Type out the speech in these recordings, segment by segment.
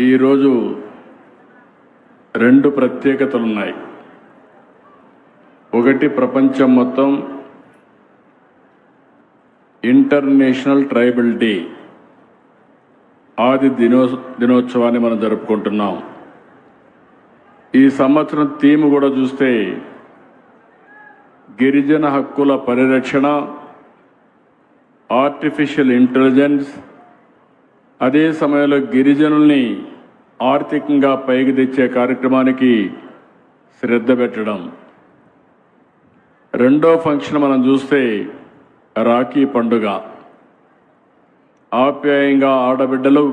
ఈరోజు రెండు ప్రత్యేకతలు ఉన్నాయి. ఒకటి, ప్రపంచం మొత్తం ఇంటర్నేషనల్ ట్రైబల్ డే ఆది దినోత్సవాన్ని మనం జరుపుకుంటున్నాం. ఈ సంవత్సరం థీమ్ కూడా చూస్తే గిరిజన హక్కుల పరిరక్షణ, ఆర్టిఫిషియల్ ఇంటెలిజెన్స్, అదే సమయంలో గిరిజనుల్ని ఆర్థికంగా పైకి తెచ్చే కార్యక్రమానికి శ్రద్ధ పెట్టడం. రెండో ఫంక్షన్ మనం చూస్తే రాఖీ పండుగ. ఆప్యాయంగా ఆడబిడ్డలు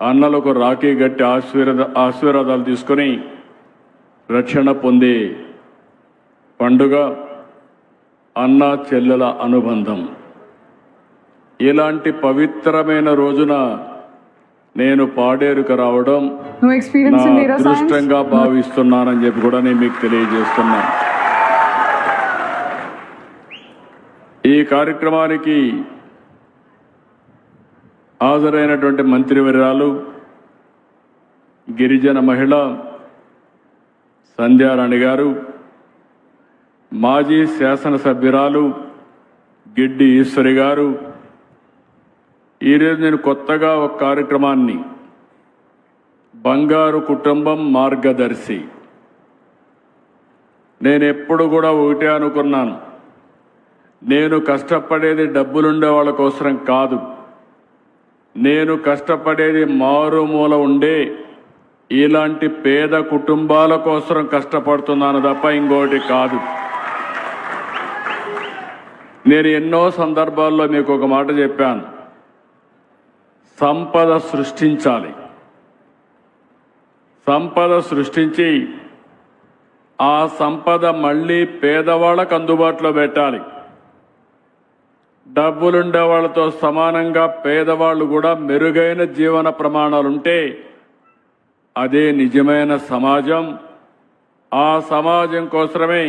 అన్నలకు రాఖీ గట్టి ఆశీర్వాదాలు తీసుకొని రక్షణ పొందే పండుగ అన్న చెల్లెల అనుబంధం. ఇలాంటి పవిత్రమైన రోజున నేను పాడేరుకు రావడం నా అదృష్టంగా భావిస్తున్నానని చెప్పి కూడా నేను మీకు తెలియజేస్తున్నాను. ఈ కార్యక్రమానికి హాజరైనటువంటి మంత్రివర్యాలు, గిరిజన మహిళ సంధ్యారాణి గారు, మాజీ శాసనసభ్యురాలు గిడ్డి ఈశ్వరి గారు, ఈరోజు నేను కొత్తగా ఒక కార్యక్రమాన్ని బంగారు కుటుంబం మార్గదర్శి, నేను ఎప్పుడు కూడా ఒకటే అనుకున్నాను, నేను కష్టపడేది డబ్బులుండే వాళ్ళ కోసం కాదు, నేను కష్టపడేది మారుమూల ఉండే ఇలాంటి పేద కుటుంబాల కోసం కష్టపడుతున్నాను తప్ప ఇంకోటి కాదు. నేను ఎన్నో సందర్భాల్లో మీకు ఒక మాట చెప్పాను, సంపద సృష్టించాలి, సంపద సృష్టించి ఆ సంపద మళ్ళీ పేదవాళ్ళకు అందుబాటులో పెట్టాలి. డబ్బులుండే వాళ్ళతో సమానంగా పేదవాళ్ళు కూడా మెరుగైన జీవన ప్రమాణాలుంటే అదే నిజమైన సమాజం. ఆ సమాజం కోసమే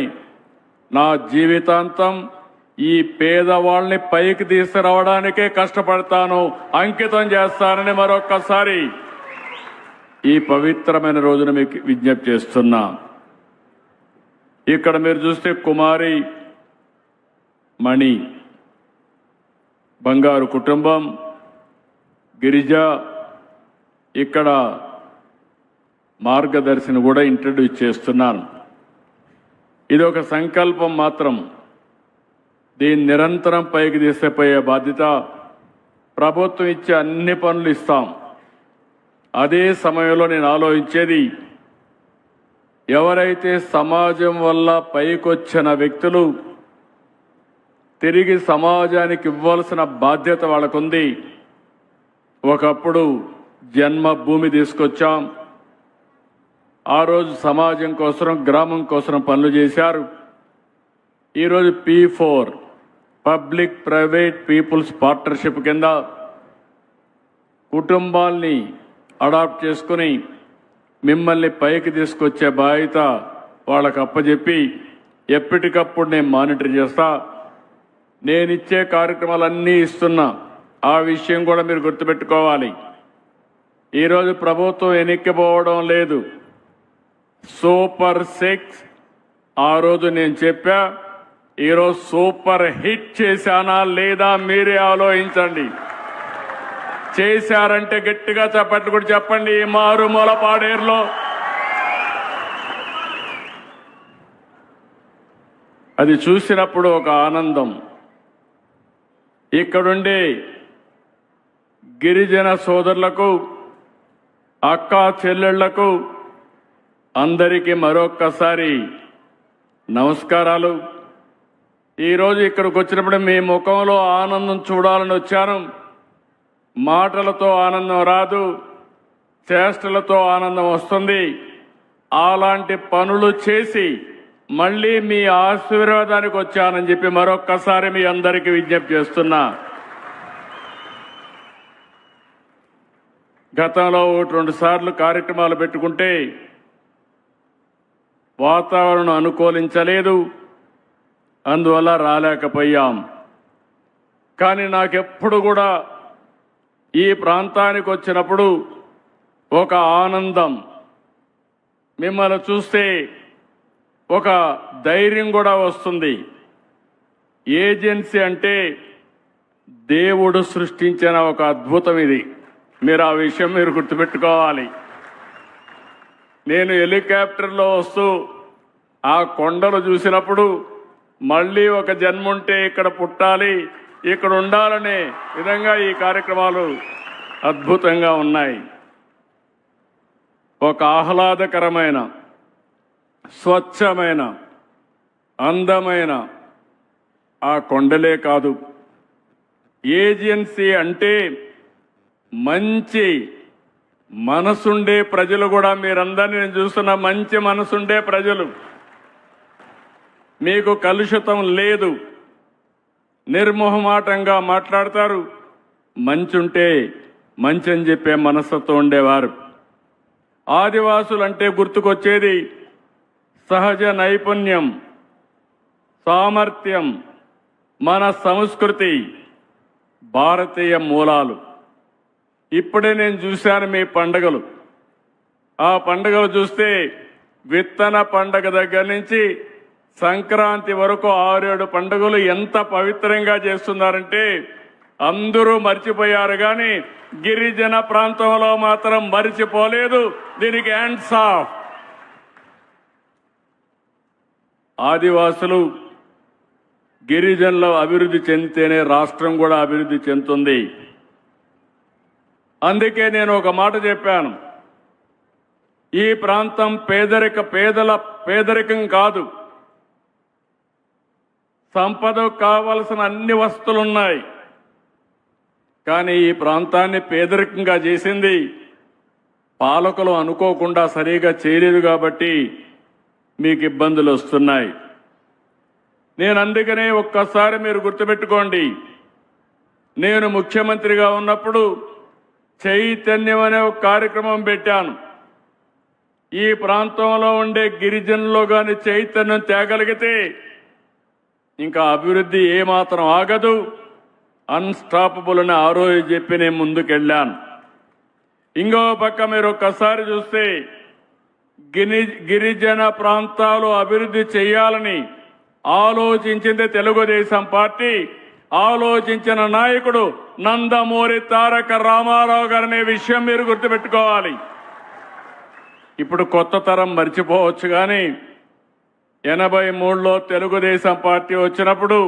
నా జీవితాంతం ఈ పేదవాళ్ళని పైకి తీసుకురావడానికే కష్టపడతాను, అంకితం చేస్తానని మరొక్కసారి ఈ పవిత్రమైన రోజున మీకు విజ్ఞప్తి చేస్తున్నా. ఇక్కడ మీరు చూస్తే కుమారి మణి, బంగారు కుటుంబం, గిరిజ, ఇక్కడ మార్గదర్శిని కూడా ఇంట్రడ్యూస్ చేస్తున్నాను. ఇది ఒక సంకల్పం మాత్రం, దీన్ని నిరంతరం పైకి తీసుకుపోయే బాధ్యత ప్రభుత్వం ఇచ్చే అన్ని పనులు ఇస్తాం. అదే సమయంలో నేను ఆలోచించేది, ఎవరైతే సమాజం వల్ల పైకొచ్చిన వ్యక్తులు తిరిగి సమాజానికి ఇవ్వాల్సిన బాధ్యత వాళ్ళకుంది. ఒకప్పుడు జన్మభూమి తీసుకొచ్చాం, ఆ రోజు సమాజం కోసం, గ్రామం కోసం పనులు చేశారు. ఈరోజు P4 public private peoples partnership కింద కుటుంబాల్ని అడాప్ట్ చేసుకుని మిమ్మల్ని పైకి తీసుకొచ్చే బాధ్యత వాళ్ళకు అప్పచెప్పి ఎప్పటికప్పుడు నేను మానిటర్ చేస్తా. నేనిచ్చే కార్యక్రమాలన్నీ ఇస్తున్నా, ఆ విషయం కూడా మీరు గుర్తుపెట్టుకోవాలి. ఈరోజు ప్రభుత్వం వెనక్కిపోవడం లేదు. సూపర్ 6 ఆ రోజు నేను చెప్పా, ఈరోజు సూపర్ హిట్ చేశానా లేదా మీరే ఆలోచించండి. చేశారంటే గట్టిగా చప్పట్లు కూడా చెప్పండి. ఈ మారుమూల పాడేరులో అది చూసినప్పుడు ఒక ఆనందం. ఇక్కడుండే గిరిజన సోదరులకు, అక్కా చెల్లెళ్లకు అందరికీ మరొక్కసారి నమస్కారాలు. ఈరోజు ఇక్కడికి వచ్చినప్పుడు మీ ముఖంలో ఆనందం చూడాలని వచ్చాను. మాటలతో ఆనందం రాదు, చేష్టలతో ఆనందం వస్తుంది. అలాంటి పనులు చేసి మళ్ళీ మీ ఆశీర్వాదానికి వచ్చానని చెప్పి మరొక్కసారి మీ అందరికీ విజ్ఞప్తి చేస్తున్నా. గతంలో 1-2 సార్లు కార్యక్రమాలు పెట్టుకుంటే వాతావరణం అనుకూలించలేదు, అందువల్ల రాలేకపోయాం. కానీ నాకెప్పుడు కూడా ఈ ప్రాంతానికి వచ్చినప్పుడు ఒక ఆనందం, మిమ్మల్ని చూస్తే ఒక ధైర్యం కూడా వస్తుంది. ఏజెన్సీ అంటే దేవుడు సృష్టించిన ఒక అద్భుతం ఇది. మీరు ఆ విషయం మీరు గుర్తుపెట్టుకోవాలి. నేను హెలికాప్టర్లో వస్తూ ఆ కొండలు చూసినప్పుడు మళ్ళీ ఒక జన్మ ఉంటే ఇక్కడ పుట్టాలి, ఇక్కడ ఉండాలనే విధంగా ఈ కార్యక్రమాలు అద్భుతంగా ఉన్నాయి. ఒక ఆహ్లాదకరమైన, స్వచ్ఛమైన, అందమైన ఆ కొండలే కాదు, ఏజెన్సీ అంటే మంచి మనసుండే ప్రజలు కూడా, మీరందరినీ నేను చూస్తున్న మంచి మనసుండే ప్రజలు. మీకు కలుషితం లేదు, నిర్మోహమాటంగా మాట్లాడతారు, మంచుంటే మంచి అని చెప్పే మనసుతో ఉండేవారు. ఆదివాసులంటే గుర్తుకొచ్చేది సహజ నైపుణ్యం, సామర్థ్యం, మన సంస్కృతి, భారతీయ మూలాలు. ఇప్పుడే నేను చూశాను మీ పండుగలు. ఆ పండుగలు చూస్తే విత్తన పండుగ దగ్గర నుంచి సంక్రాంతి వరకు 6-7 పండుగలు ఎంత పవిత్రంగా చేస్తున్నారంటే అందరూ మర్చిపోయారు, కానీ గిరిజన ప్రాంతంలో మాత్రం మర్చిపోలేదు. దీనికి హ్యాండ్స్ ఆఫ్. ఆదివాసులు, గిరిజనులు అభివృద్ధి చెందితేనే రాష్ట్రం కూడా అభివృద్ధి చెందుతుంది. అందుకే నేను ఒక మాట చెప్పాను, ఈ ప్రాంతం పేదరికం కాదు, సంపద కావలసిన అన్ని వస్తువులున్నాయి. కానీ ఈ ప్రాంతాన్ని పేదరికంగా చేసింది పాలకులు అనుకోకుండా సరిగా చేయలేదు కాబట్టి మీకు ఇబ్బందులు వస్తున్నాయి. నేను అందుకనే ఒక్కసారి మీరు గుర్తుపెట్టుకోండి, నేను ముఖ్యమంత్రిగా ఉన్నప్పుడు చైతన్యం అనే ఒక కార్యక్రమం పెట్టాను. ఈ ప్రాంతంలో ఉండే గిరిజనుల్లో కానీ చైతన్యం తేగలిగితే ఇంకా అభివృద్ధి ఏమాత్రం ఆగదు, అన్స్టాపబుల్ అని ఆ రోజు చెప్పి నేను ముందుకెళ్ళాను. ఇంకో పక్క మీరు ఒక్కసారి చూస్తే గిరిజన ప్రాంతాలు అభివృద్ధి చేయాలని ఆలోచించింది తెలుగుదేశం పార్టీ, ఆలోచించిన నాయకుడు నందమూరి తారక రామారావు గారనే విషయం మీరు గుర్తుపెట్టుకోవాలి. ఇప్పుడు కొత్త తరం మర్చిపోవచ్చు, కానీ 83లో తెలుగుదేశం పార్టీ వచ్చినప్పుడు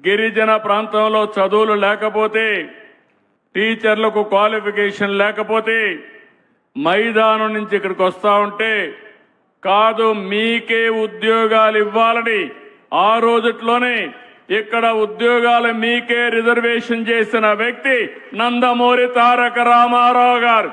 గిరిజన ప్రాంతంలో చదువులు లేకపోతే, టీచర్లకు క్వాలిఫికేషన్ లేకపోతే మైదానం నుంచి ఇక్కడికి వస్తా ఉంటే కాదు మీకే ఉద్యోగాలు ఇవ్వాలని ఆ రోజుట్లోనే ఇక్కడ ఉద్యోగాలు మీకే రిజర్వేషన్ చేసిన వ్యక్తి నందమూరి తారక రామారావు గారు.